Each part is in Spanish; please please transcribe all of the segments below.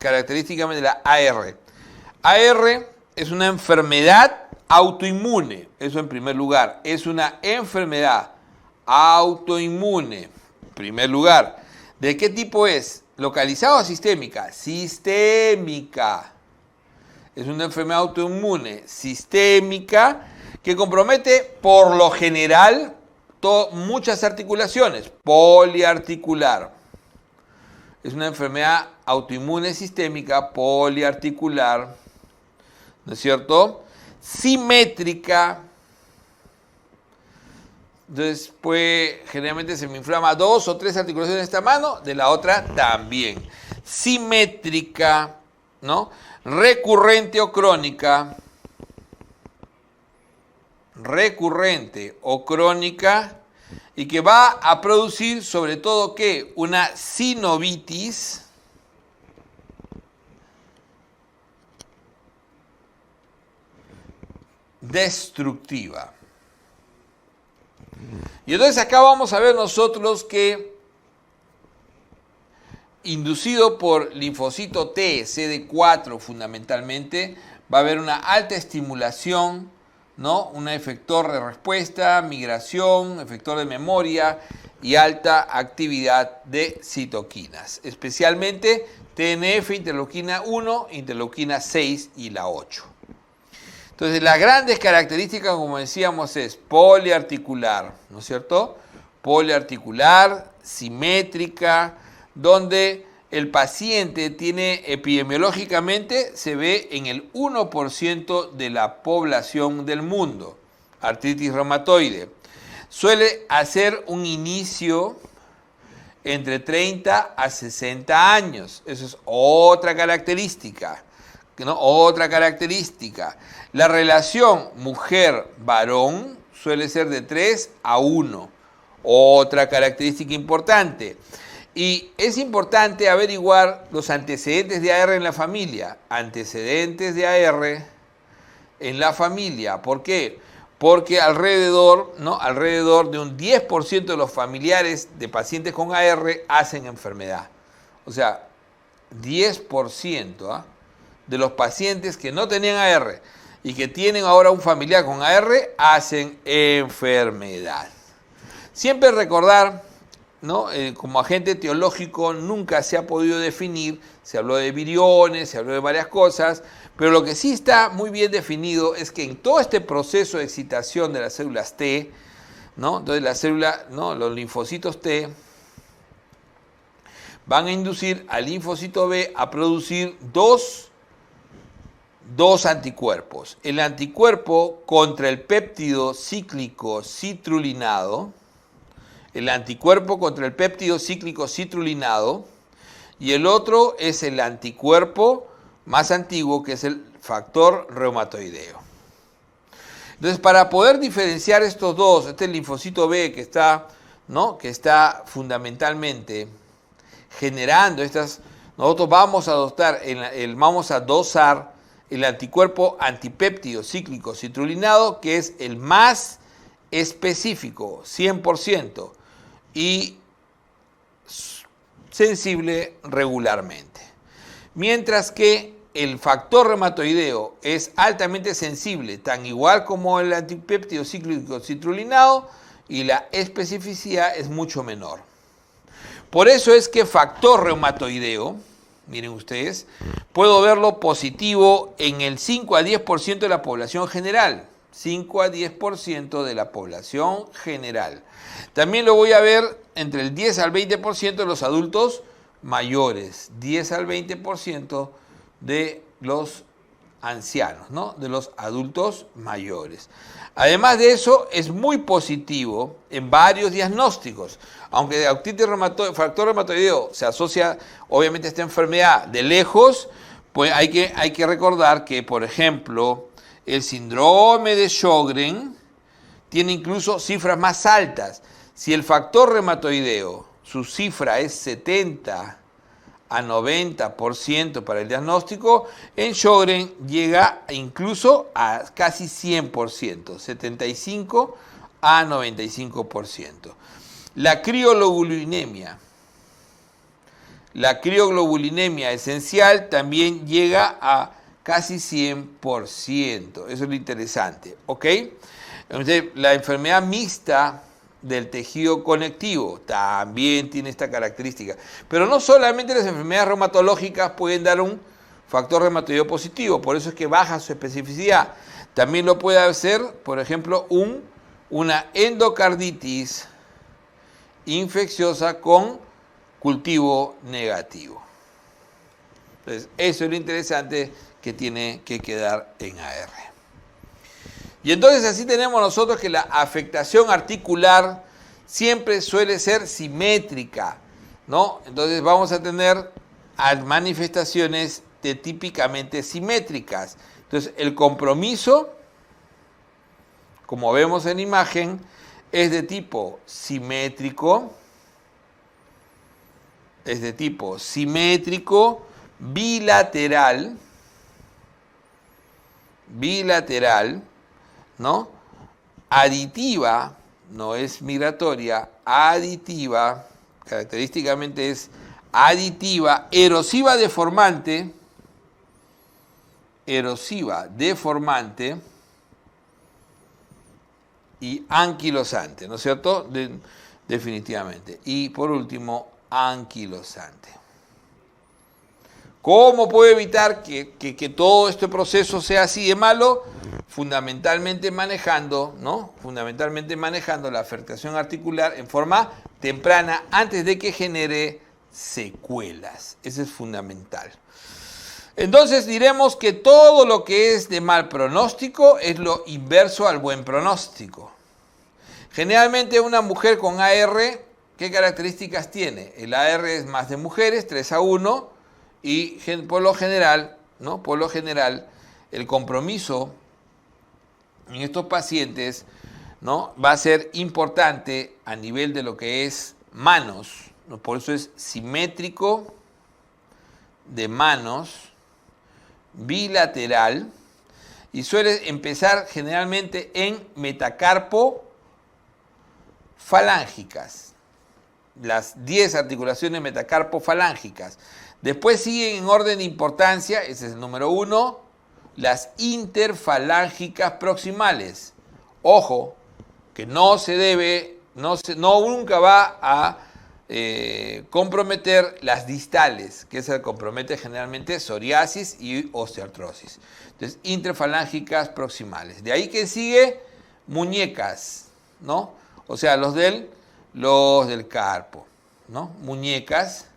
característicamente la AR. AR es una enfermedad autoinmune, eso en primer lugar. Es una enfermedad autoinmune, en primer lugar. ¿De qué tipo es? ¿Localizada o sistémica? Sistémica. Es una enfermedad autoinmune sistémica que compromete por lo general muchas articulaciones. Poliarticular. Es una enfermedad autoinmune sistémica poliarticular, ¿no es cierto? Simétrica. Entonces, generalmente se me inflama 2 o 3 articulaciones de esta mano, de la otra también. Simétrica, ¿no? Recurrente o crónica. Recurrente o crónica, y que va a producir sobre todo ¿qué? Una sinovitis destructiva. Y entonces acá vamos a ver nosotros que inducido por linfocito T, CD4 fundamentalmente, va a haber una alta estimulación, ¿no? Un efector de respuesta, migración, efector de memoria y alta actividad de citoquinas, especialmente TNF, interleuquina 1, interleuquina 6 y la 8. Entonces, las grandes características, como decíamos, es poliarticular, ¿no es cierto? Poliarticular, simétrica, donde el paciente tiene epidemiológicamente, se ve en el 1% de la población del mundo, artritis reumatoide. Suele hacer un inicio entre 30 a 60 años. Eso es otra característica, ¿no? Otra característica. La relación mujer-varón suele ser de 3 a 1. Otra característica importante. Y es importante averiguar los antecedentes de AR en la familia. Antecedentes de AR en la familia. ¿Por qué? Porque alrededor de un 10% de los familiares de pacientes con AR hacen enfermedad. O sea, 10% de los pacientes que no tenían AR y que tienen ahora un familiar con AR hacen enfermedad. Siempre recordar, ¿no? Como agente etiológico nunca se ha podido definir, se habló de viriones, se habló de varias cosas, pero lo que sí está muy bien definido es que en todo este proceso de excitación de las células T, ¿no? Entonces la célula, ¿no? Los linfocitos T van a inducir al linfocito B a producir dos anticuerpos. El anticuerpo contra el péptido cíclico citrulinado, el anticuerpo contra el péptido cíclico citrulinado, y el otro es el anticuerpo más antiguo, que es el factor reumatoideo. Entonces, para poder diferenciar estos dos, este linfocito B que está, ¿no? Que está fundamentalmente generando estas, nosotros vamos a dosar el anticuerpo antipéptido cíclico citrulinado, que es el más específico, 100%, y sensible regularmente. Mientras que el factor reumatoideo es altamente sensible, tan igual como el antipéptido cíclico citrulinado, y la especificidad es mucho menor. Por eso es que factor reumatoideo, miren ustedes, puedo verlo positivo en el 5 a 10% de la población general. 5 a 10% de la población general. También lo voy a ver entre el 10 al 20% de los adultos mayores, 10 al 20% de los ancianos, ¿no? De los adultos mayores. Además de eso, es muy positivo en varios diagnósticos. Aunque factor reumatoideo se asocia obviamente a esta enfermedad de lejos, pues hay que recordar que, por ejemplo, el síndrome de Sjögren tiene incluso cifras más altas. Si el factor reumatoideo, su cifra es 70 a 90% para el diagnóstico, en Sjögren llega incluso a casi 100%, 75 a 95%. La crioglobulinemia. La crioglobulinemia esencial también llega a casi 100%. Eso es lo interesante, ¿ok? Entonces, la enfermedad mixta del tejido conectivo también tiene esta característica. Pero no solamente las enfermedades reumatológicas pueden dar un factor reumatoideo positivo, por eso es que baja su especificidad. También lo puede hacer, por ejemplo, una endocarditis infecciosa con cultivo negativo. Entonces, eso es lo interesante que tiene que quedar en AR. Y entonces así tenemos nosotros que la afectación articular siempre suele ser simétrica, ¿no? Entonces vamos a tener manifestaciones típicamente simétricas. Entonces el compromiso, como vemos en la imagen, es de tipo simétrico, bilateral, ¿no? Aditiva, no es migratoria, aditiva, característicamente es aditiva, erosiva deformante, y anquilosante, ¿no es cierto? Definitivamente. Y por último, anquilosante. ¿Cómo puedo evitar que todo este proceso sea así de malo? Fundamentalmente manejando, ¿no? Fundamentalmente manejando la afectación articular en forma temprana antes de que genere secuelas. Eso es fundamental. Entonces diremos que todo lo que es de mal pronóstico es lo inverso al buen pronóstico. Generalmente una mujer con AR, ¿qué características tiene? El AR es más de mujeres, 3-1, y por lo general, ¿no? Por lo general, el compromiso en estos pacientes, ¿no? Va a ser importante a nivel de lo que es manos, ¿no? Por eso es simétrico de manos, bilateral, y suele empezar generalmente en metacarpo falángicas, las 10 articulaciones metacarpofalángicas. Después siguen en orden de importancia, ese es el número 1, las interfalángicas proximales. Ojo, que no se debe, nunca va a comprometer las distales, que se compromete generalmente psoriasis y osteoartrosis. Entonces, interfalángicas proximales. De ahí que sigue muñecas, ¿no? O sea, los del carpo, ¿no? Muñecas.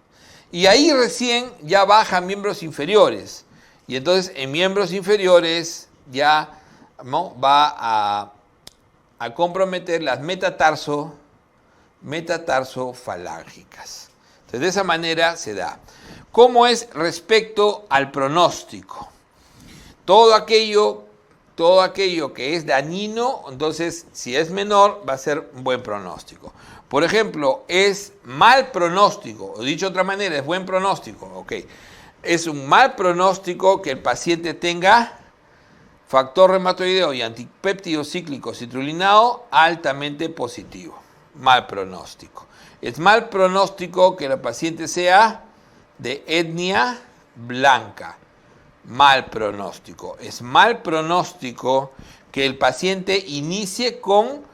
Y ahí recién ya bajan miembros inferiores. Y entonces en miembros inferiores ya, ¿no? Va a comprometer las metatarsofalángicas. Entonces de esa manera se da. ¿Cómo es respecto al pronóstico? Todo aquello que es dañino, entonces si es menor va a ser un buen pronóstico. Por ejemplo, es mal pronóstico, o dicho de otra manera, es buen pronóstico, ok. Es un mal pronóstico que el paciente tenga factor reumatoideo y antipéptido cíclico citrulinado altamente positivo. Mal pronóstico. Es mal pronóstico que el paciente sea de etnia blanca. Mal pronóstico. Es mal pronóstico que el paciente inicie con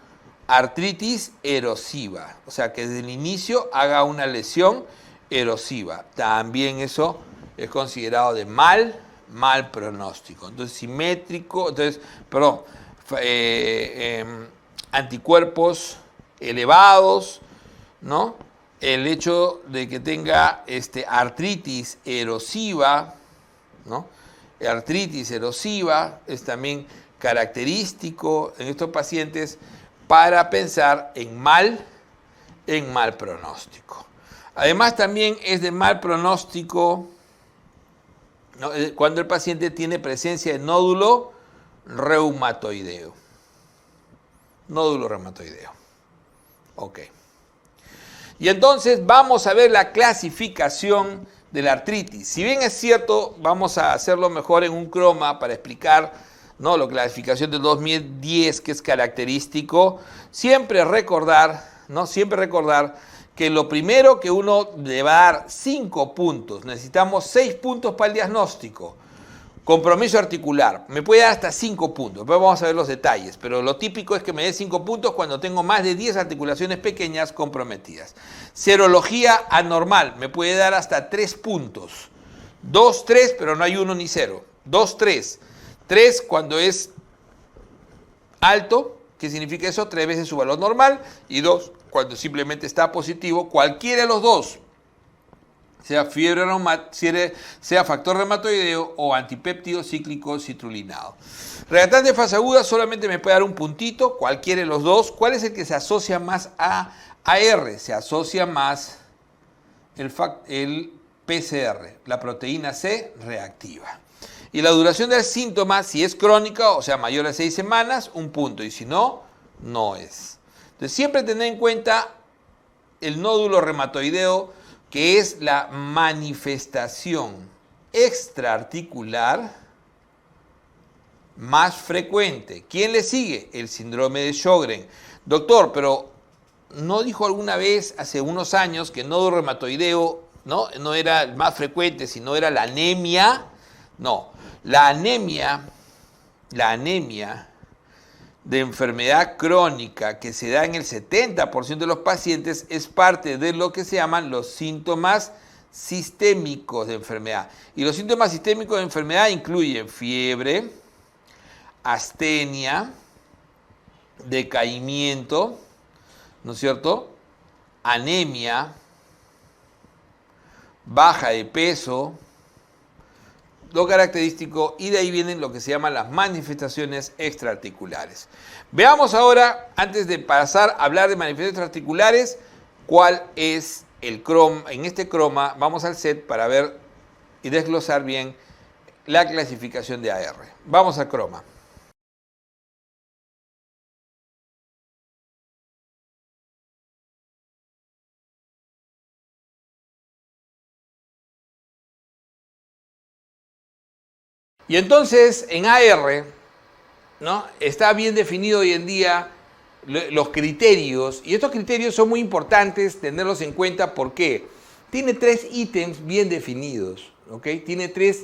artritis erosiva, o sea, que desde el inicio haga una lesión erosiva. También eso es considerado de mal pronóstico. Entonces, simétrico, anticuerpos elevados, ¿no? El hecho de que tenga artritis erosiva, ¿no? Artritis erosiva es también característico en estos pacientes para pensar en mal pronóstico. Además también es de mal pronóstico, ¿no? Cuando el paciente tiene presencia de nódulo reumatoideo. Nódulo reumatoideo. Ok. Y entonces vamos a ver la clasificación de la artritis. Si bien es cierto, vamos a hacerlo mejor en un croma para explicar, ¿no? La clasificación del 2010, que es característico. Siempre recordar, ¿no? Siempre recordar que lo primero que uno le va a dar 5 puntos. Necesitamos 6 puntos para el diagnóstico. Compromiso articular. Me puede dar hasta 5 puntos. Después vamos a ver los detalles. Pero lo típico es que me dé 5 puntos cuando tengo más de 10 articulaciones pequeñas comprometidas. Serología anormal. Me puede dar hasta 3 puntos. 2, 3, pero no hay 1 ni 0. 2, 3. 3 cuando es alto. ¿Qué significa eso? 3 veces su valor normal. Y 2 cuando simplemente está positivo. Cualquiera de los dos. Sea fiebre sea factor reumatoideo o antipéptido cíclico citrulinado. Reactante de fase aguda solamente me puede dar un puntito, cualquiera de los dos. ¿Cuál es el que se asocia más a AR? Se asocia más el PCR, la proteína C reactiva. Y la duración del síntoma, si es crónica, o sea, mayor a 6 semanas, un punto. Y si no, no es. Entonces, siempre tener en cuenta el nódulo reumatoideo, que es la manifestación extraarticular más frecuente. ¿Quién le sigue? El síndrome de Sjögren. Doctor, pero ¿no dijo alguna vez, hace unos años, que el nódulo reumatoideo no era el más frecuente, sino era la anemia? No, la anemia de enfermedad crónica que se da en el 70% de los pacientes es parte de lo que se llaman los síntomas sistémicos de enfermedad. Y los síntomas sistémicos de enfermedad incluyen fiebre, astenia, decaimiento, ¿no es cierto? Anemia, baja de peso, lo característico, y de ahí vienen lo que se llaman las manifestaciones extraarticulares. Veamos ahora, antes de pasar a hablar de manifestaciones extraarticulares, cuál es el croma. En este croma vamos al set para ver y desglosar bien la clasificación de AR. Vamos al croma. Y entonces en AR, ¿no?, está bien definido hoy en día los criterios, y estos criterios son muy importantes tenerlos en cuenta porque tiene 3 ítems bien definidos, ¿ok? Tiene tres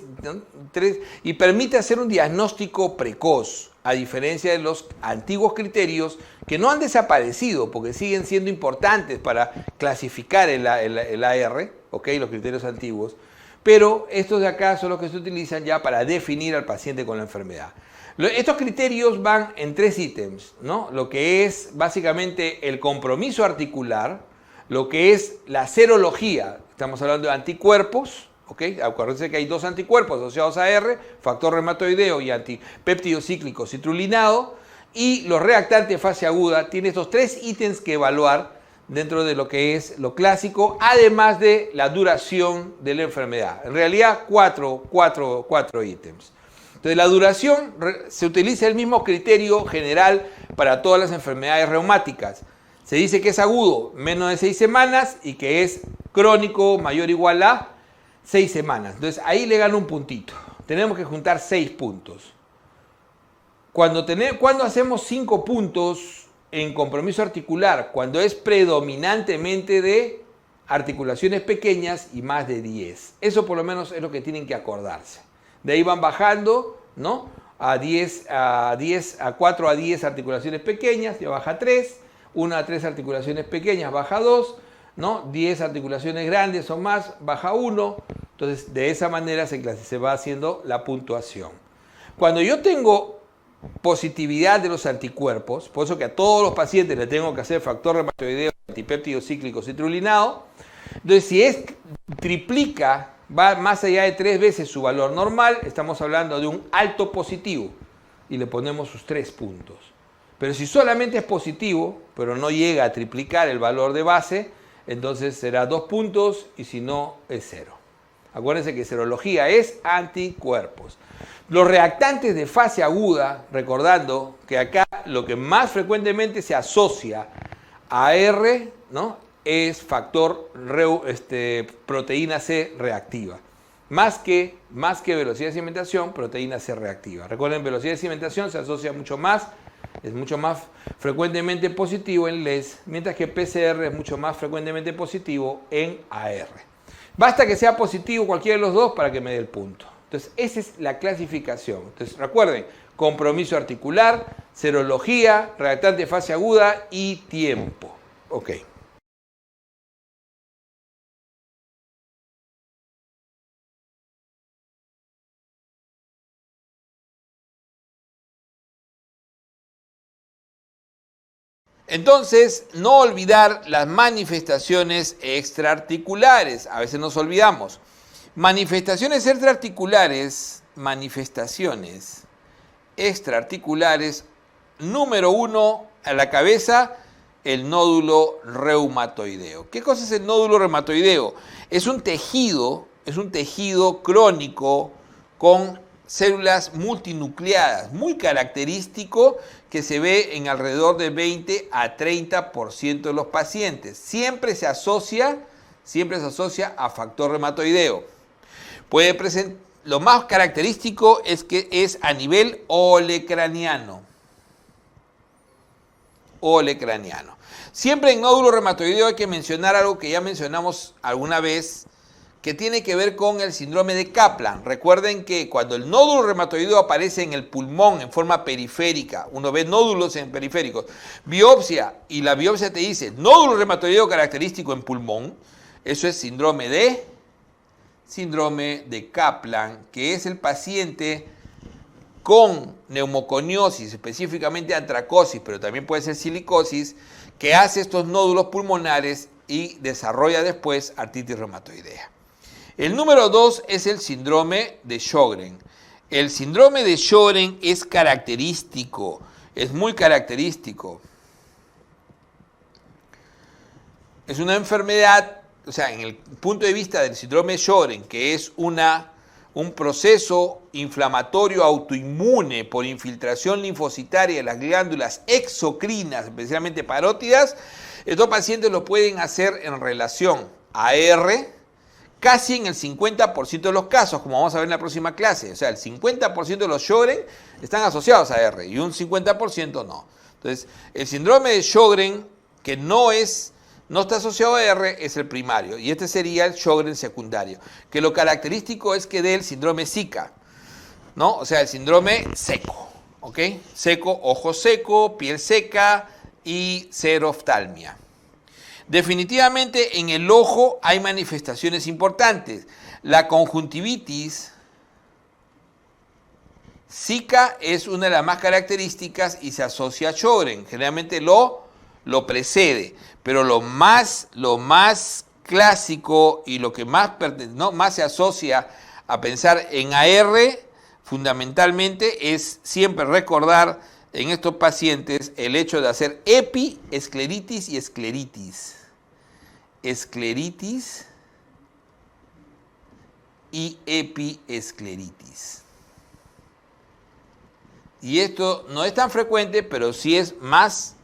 y permite hacer un diagnóstico precoz, a diferencia de los antiguos criterios que no han desaparecido porque siguen siendo importantes para clasificar el AR, ¿ok? Los criterios antiguos. Pero estos de acá son los que se utilizan ya para definir al paciente con la enfermedad. Estos criterios van en 3 ítems, ¿no? Lo que es básicamente el compromiso articular, lo que es la serología, estamos hablando de anticuerpos, ¿ok? Acuérdense que hay 2 anticuerpos asociados a AR, factor reumatoideo y antipéptido cíclico citrulinado, y los reactantes de fase aguda tienen estos 3 ítems que evaluar dentro de lo que es lo clásico, además de la duración de la enfermedad. En realidad, 4 ítems. Entonces, la duración se utiliza el mismo criterio general para todas las enfermedades reumáticas. Se dice que es agudo, menos de 6 semanas, y que es crónico, mayor o igual a 6 semanas. Entonces, ahí le gano un puntito. Tenemos que juntar 6 puntos. Cuando hacemos 5 puntos en compromiso articular, cuando es predominantemente de articulaciones pequeñas y más de 10. Eso por lo menos es lo que tienen que acordarse. De ahí van bajando, ¿no? A 4 a 10 articulaciones pequeñas, ya baja 3, 1 a 3 articulaciones pequeñas, baja 2, ¿no? 10 articulaciones grandes o más, baja 1. Entonces, de esa manera se va haciendo la puntuación. Cuando yo tengo positividad de los anticuerpos, por eso que a todos los pacientes le tengo que hacer factor reumatoideo, antipéptido cíclico citrulinado. Entonces, si triplica, va más allá de 3 veces su valor normal, estamos hablando de un alto positivo y le ponemos sus 3 puntos. Pero si solamente es positivo, pero no llega a triplicar el valor de base, entonces será 2 puntos y si no, es 0. Acuérdense que serología es anticuerpos. Los reactantes de fase aguda, recordando que acá lo que más frecuentemente se asocia a R, ¿no?, es factor proteína C reactiva. Más que velocidad de cimentación, proteína C reactiva. Recuerden, velocidad de cimentación se asocia mucho más es mucho más frecuentemente positivo en LES, mientras que PCR es mucho más frecuentemente positivo en AR. Basta que sea positivo cualquiera de los dos para que me dé el punto. Entonces, esa es la clasificación. Entonces, recuerden, compromiso articular, serología, reactante de fase aguda y tiempo. Ok. Entonces, no olvidar las manifestaciones extraarticulares. A veces nos olvidamos. Manifestaciones extraarticulares, número 1, a la cabeza, el nódulo reumatoideo. ¿Qué cosa es el nódulo reumatoideo? Es un tejido crónico con células multinucleadas, muy característico, que se ve en alrededor de 20 a 30% de los pacientes. Siempre se asocia a factor reumatoideo. Puede presentar, lo más característico es que es a nivel olecraniano. Siempre en nódulo reumatoideo hay que mencionar algo que ya mencionamos alguna vez, que tiene que ver con el síndrome de Kaplan. Recuerden que cuando el nódulo reumatoideo aparece en el pulmón en forma periférica, uno ve nódulos en periféricos, biopsia, y la biopsia te dice nódulo reumatoideo característico en pulmón, eso es síndrome de Kaplan, que es el paciente con neumoconiosis, específicamente antracosis, pero también puede ser silicosis, que hace estos nódulos pulmonares y desarrolla después artritis reumatoidea. El número 2 es el síndrome de Sjögren. El síndrome de Sjögren es característico, es muy característico. Es una enfermedad, o sea, en el punto de vista del síndrome de Sjögren, que es un proceso inflamatorio autoinmune por infiltración linfocitaria de las glándulas exocrinas, especialmente parótidas, estos pacientes lo pueden hacer en relación a AR, casi en el 50% de los casos, como vamos a ver en la próxima clase. O sea, el 50% de los Sjögren están asociados a AR y un 50% no. Entonces, el síndrome de Sjögren, que no está asociado a AR, es el primario. Y este sería el Sjögren secundario, que lo característico es que dé el síndrome Zika, ¿no? O sea, el síndrome seco, ¿ok? Seco, ojo seco, piel seca y xeroftalmia. Definitivamente en el ojo hay manifestaciones importantes. La conjuntivitis, Zika es una de las más características y se asocia a Sjögren. Generalmente lo precede, pero lo más clásico y lo que más se asocia a pensar en AR fundamentalmente es siempre recordar en estos pacientes el hecho de hacer epiescleritis y escleritis. Escleritis y epiescleritis. Y esto no es tan frecuente, pero sí es más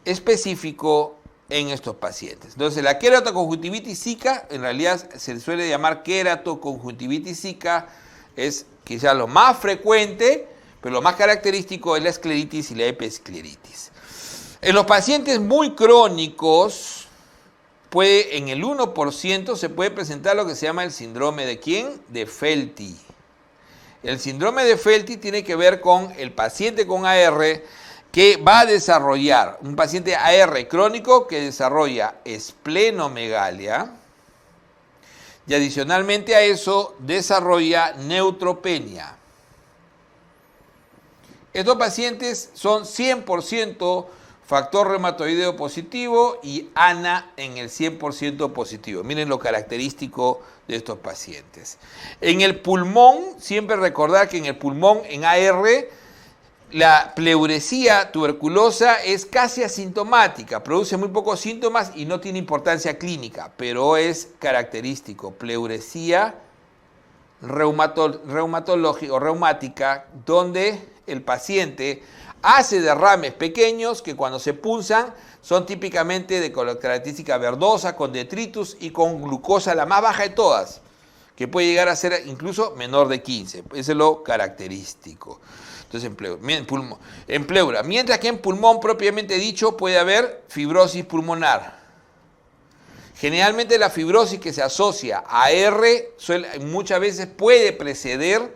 específico en estos pacientes. Entonces, la queratoconjuntivitis Zika, en realidad se suele llamar queratoconjuntivitis Zika, es quizás lo más frecuente, pero lo más característico es la escleritis y la epiescleritis. En los pacientes muy crónicos, en el 1% se puede presentar lo que se llama el síndrome de ¿quién? De Felty. El síndrome de Felty tiene que ver con el paciente con AR que va a desarrollar, un paciente AR crónico que desarrolla esplenomegalia y adicionalmente a eso desarrolla neutropenia. Estos pacientes son 100% factor reumatoideo positivo y ANA en el 100% positivo. Miren lo característico de estos pacientes. En el pulmón, siempre recordar que en el pulmón, en AR, la pleuresía tuberculosa es casi asintomática, produce muy pocos síntomas y no tiene importancia clínica, pero es característico. Pleuresía reumatológica o reumática, donde el paciente hace derrames pequeños que cuando se punzan son típicamente de característica verdosa, con detritus y con glucosa la más baja de todas, que puede llegar a ser incluso menor de 15. Eso es lo característico. Entonces, en pleura. Mientras que en pulmón propiamente dicho puede haber fibrosis pulmonar. Generalmente la fibrosis que se asocia a R muchas veces puede preceder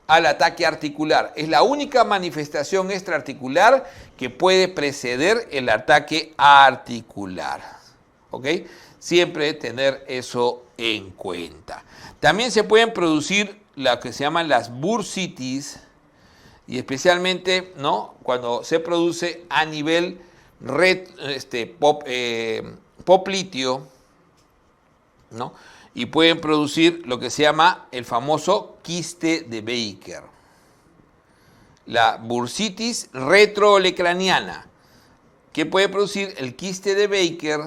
al ataque articular. Es la única manifestación extraarticular que puede preceder el ataque articular. ¿Ok? Siempre tener eso en cuenta. También se pueden producir lo que se llaman las bursitis, y especialmente, ¿no?, cuando se produce a nivel popliteo, ¿no? Y pueden producir lo que se llama el famoso quiste de Baker. La bursitis retroolecraniana, que puede producir el quiste de Baker,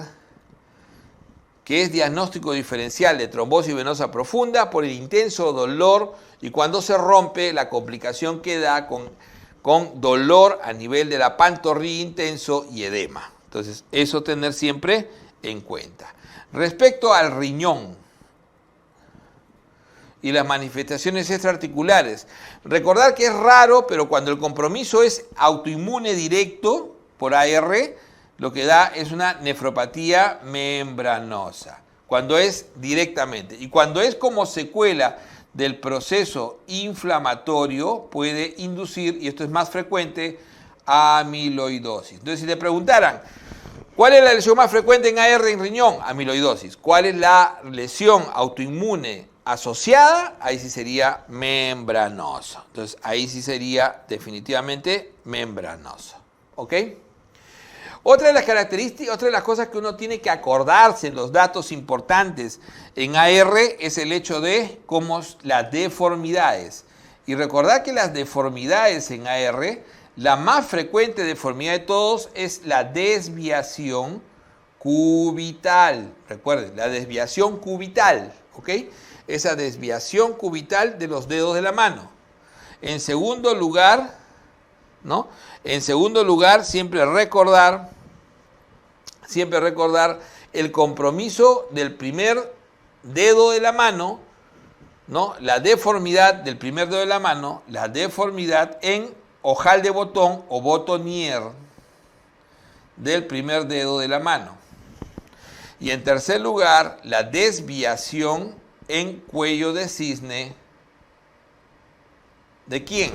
que es diagnóstico diferencial de trombosis venosa profunda por el intenso dolor, y cuando se rompe, la complicación que da con dolor a nivel de la pantorrilla intenso y edema. Entonces, eso tener siempre en cuenta. Respecto al riñón y las manifestaciones extraarticulares, recordar que es raro, pero cuando el compromiso es autoinmune directo por AR, lo que da es una nefropatía membranosa, cuando es directamente. Y cuando es como secuela del proceso inflamatorio, puede inducir, y esto es más frecuente, amiloidosis. Entonces, si te preguntaran, ¿cuál es la lesión más frecuente en AR en riñón? Amiloidosis. ¿Cuál es la lesión autoinmune asociada? Ahí sí sería membranoso. Entonces, ahí sí sería definitivamente membranoso. ¿Ok? Otra de las características, otra de las cosas que uno tiene que acordarse en los datos importantes en AR es el hecho de cómo las deformidades. Y recordar que las deformidades en AR, la más frecuente deformidad de todos es la desviación cubital. Recuerden, la desviación cubital, ¿ok? Esa desviación cubital de los dedos de la mano. En segundo lugar, ¿no? En segundo lugar, siempre recordar el compromiso del primer dedo de la mano, ¿no? La deformidad del primer dedo de la mano, la deformidad en ojal de botón o botonier del primer dedo de la mano. Y en tercer lugar, la desviación en cuello de cisne. ¿De quién?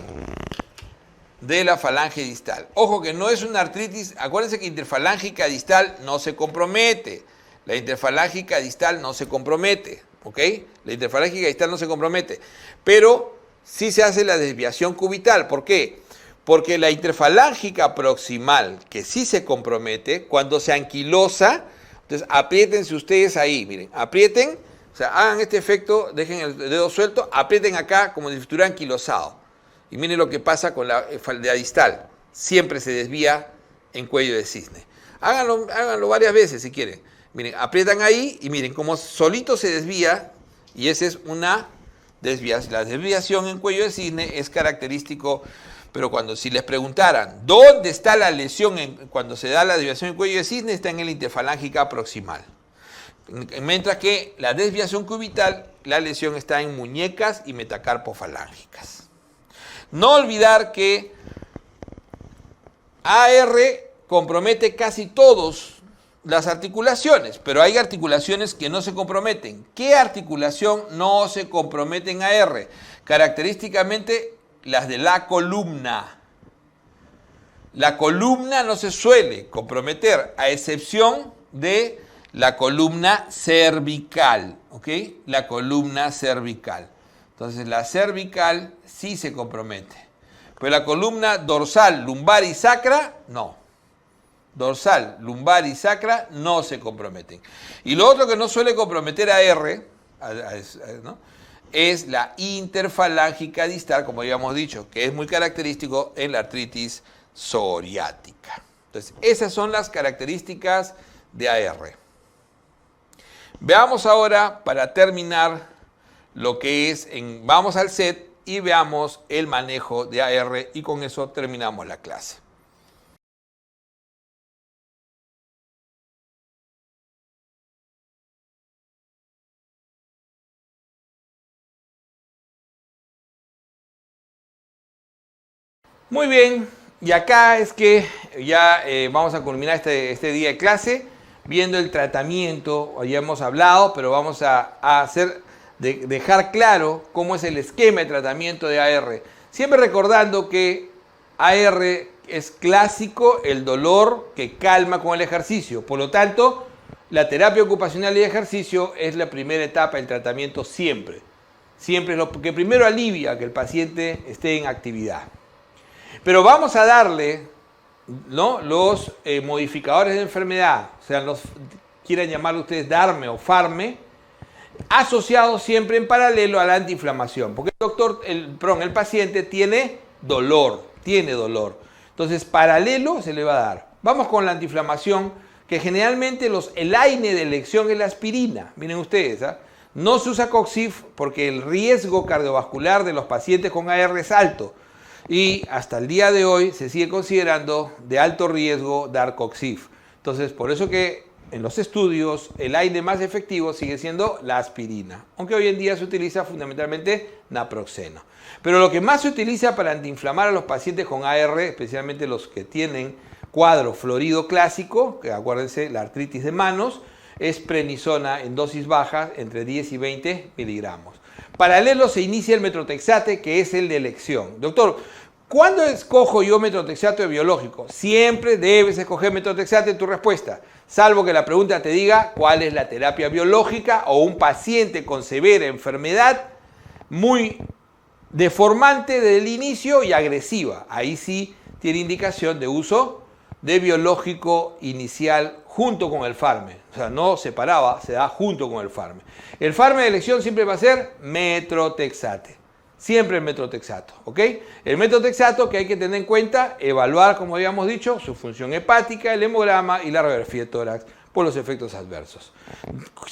De la falange distal. Ojo que no es una artritis, acuérdense que interfalángica distal no se compromete. La interfalángica distal no se compromete, ¿ok? La interfalángica distal no se compromete, pero sí se hace la desviación cubital. ¿Por qué? Porque la interfalángica proximal, que sí se compromete, cuando se anquilosa, entonces apriétense ustedes ahí, miren, aprieten, o sea, hagan este efecto, dejen el dedo suelto, aprieten acá como si estuviera anquilosado. Y miren lo que pasa con la faldea distal. Siempre se desvía en cuello de cisne. Háganlo varias veces si quieren. Miren, aprietan ahí y miren cómo solito se desvía. Y esa es una desviación. La desviación en cuello de cisne es característico. Pero si les preguntaran, ¿dónde está la lesión cuando se da la desviación en cuello de cisne? Está en el interfalángica proximal. Mientras que la desviación cubital, la lesión está en muñecas y metacarpofalángicas. No olvidar que AR compromete casi todas las articulaciones, pero hay articulaciones que no se comprometen. ¿Qué articulación no se compromete en AR? Característicamente las de la columna. La columna no se suele comprometer, a excepción de la columna cervical, ¿ok? La columna cervical. Entonces la cervical sí se compromete. Pero la columna dorsal, lumbar y sacra, no. Dorsal, lumbar y sacra no se comprometen. Y lo otro que no suele comprometer a R, ¿no?, es la interfalángica distal, como habíamos dicho, que es muy característico en la artritis psoriática. Entonces, esas son las características de AR. Veamos ahora, para terminar, lo que es, vamos al set y veamos el manejo de AR y con eso terminamos la clase. Muy bien, y acá es que ya vamos a culminar este día de clase viendo el tratamiento. Ya hemos hablado, pero vamos a dejar claro cómo es el esquema de tratamiento de AR. Siempre recordando que AR es clásico el dolor que calma con el ejercicio. Por lo tanto, la terapia ocupacional y ejercicio es la primera etapa del tratamiento siempre. Siempre es lo que primero alivia que el paciente esté en actividad. Pero vamos a darle, ¿no?, los modificadores de enfermedad, o sea, quieran llamarlo ustedes DARME o FARME, asociados siempre en paralelo a la antiinflamación. Porque el paciente tiene dolor. Entonces, paralelo se le va a dar. Vamos con la antiinflamación, que generalmente el AINE de elección es la aspirina. Miren ustedes, ¿ah? No se usa Coxif porque el riesgo cardiovascular de los pacientes con AR es alto. Y hasta el día de hoy se sigue considerando de alto riesgo dar Coxif. Entonces, por eso que en los estudios el AINE más efectivo sigue siendo la aspirina, aunque hoy en día se utiliza fundamentalmente naproxeno. Pero lo que más se utiliza para antiinflamar a los pacientes con AR, especialmente los que tienen cuadro florido clásico, que acuérdense, la artritis de manos, es prednisona en dosis bajas entre 10 y 20 miligramos. Paralelo se inicia el metrotexate, que es el de elección. Doctor, ¿cuándo escojo yo metrotexate biológico? Siempre debes escoger metrotexate en tu respuesta, salvo que la pregunta te diga cuál es la terapia biológica o un paciente con severa enfermedad muy deformante desde el inicio y agresiva. Ahí sí tiene indicación de uso de biológico inicial junto con el FARME. O sea, no separaba, se da junto con el FARME. El FARME de elección siempre va a ser metrotexate. Siempre el metrotexato, ¿ok? El metrotexato que hay que tener en cuenta, evaluar, como habíamos dicho, su función hepática, el hemograma y la radiografía de tórax por los efectos adversos.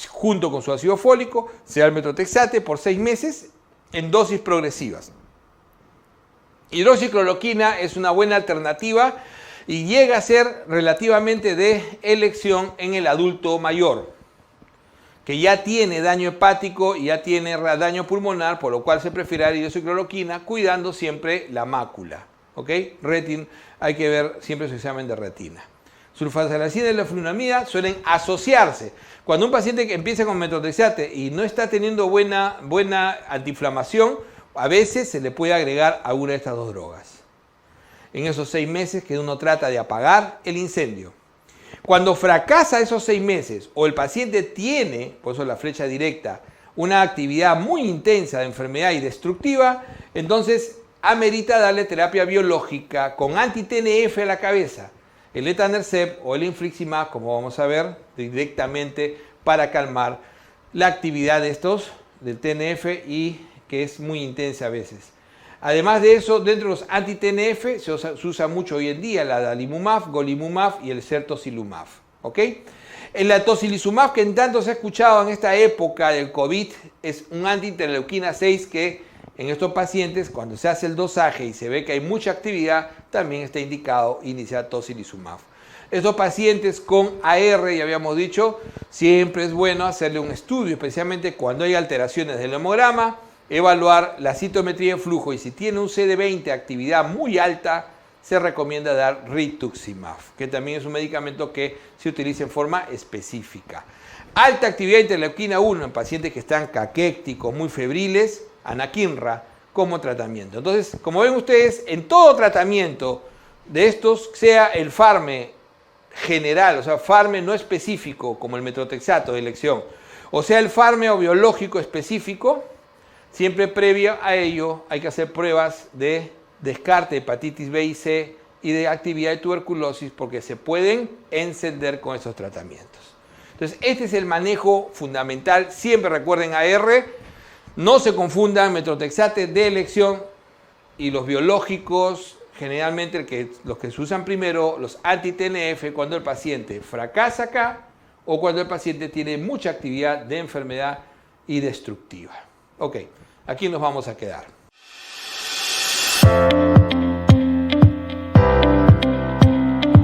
Junto con su ácido fólico, se da el metrotexate por 6 meses en dosis progresivas. Hidroxicloroquina es una buena alternativa y llega a ser relativamente de elección en el adulto mayor, que ya tiene daño hepático y ya tiene daño pulmonar, por lo cual se prefiere la hidroxicloroquina, cuidando siempre la mácula. ¿Ok? Hay que ver siempre su examen de retina. Sulfasalazina y la fluramida suelen asociarse. Cuando un paciente que empieza con metrotexate y no está teniendo buena antiinflamación, a veces se le puede agregar alguna de estas dos drogas. En esos 6 meses que uno trata de apagar el incendio. Cuando fracasa esos 6 meses o el paciente tiene, por eso la flecha directa, una actividad muy intensa de enfermedad y destructiva, entonces amerita darle terapia biológica con anti-TNF a la cabeza, el etanercept o el infliximab, como vamos a ver, directamente para calmar la actividad de estos, del TNF, y que es muy intensa a veces. Además de eso, dentro de los anti-TNF se usa mucho hoy en día la adalimumab, golimumab y el certolizumab. ¿Ok? El tocilizumab, que en tanto se ha escuchado en esta época del COVID, es un anti-interleuquina 6 que en estos pacientes, cuando se hace el dosaje y se ve que hay mucha actividad, también está indicado iniciar tocilizumab. Estos pacientes con AR, ya habíamos dicho, siempre es bueno hacerle un estudio, especialmente cuando hay alteraciones del hemograma, evaluar la citometría de flujo, y si tiene un CD20 actividad muy alta, se recomienda dar rituximab, que también es un medicamento que se utiliza en forma específica. Alta actividad de interleuquina 1 en pacientes que están caquécticos, muy febriles, anakinra como tratamiento. Entonces, como ven ustedes, en todo tratamiento de estos, sea el FARME general, o sea, FARME no específico, como el metrotexato de elección, o sea, el FARME o biológico específico, siempre previo a ello hay que hacer pruebas de descarte de hepatitis B y C y de actividad de tuberculosis, porque se pueden encender con esos tratamientos. Entonces, este es el manejo fundamental. Siempre recuerden AR, no se confundan metrotexate de elección y los biológicos, generalmente los que se usan primero, los anti-TNF, cuando el paciente fracasa acá o cuando el paciente tiene mucha actividad de enfermedad y destructiva. Ok, aquí nos vamos a quedar.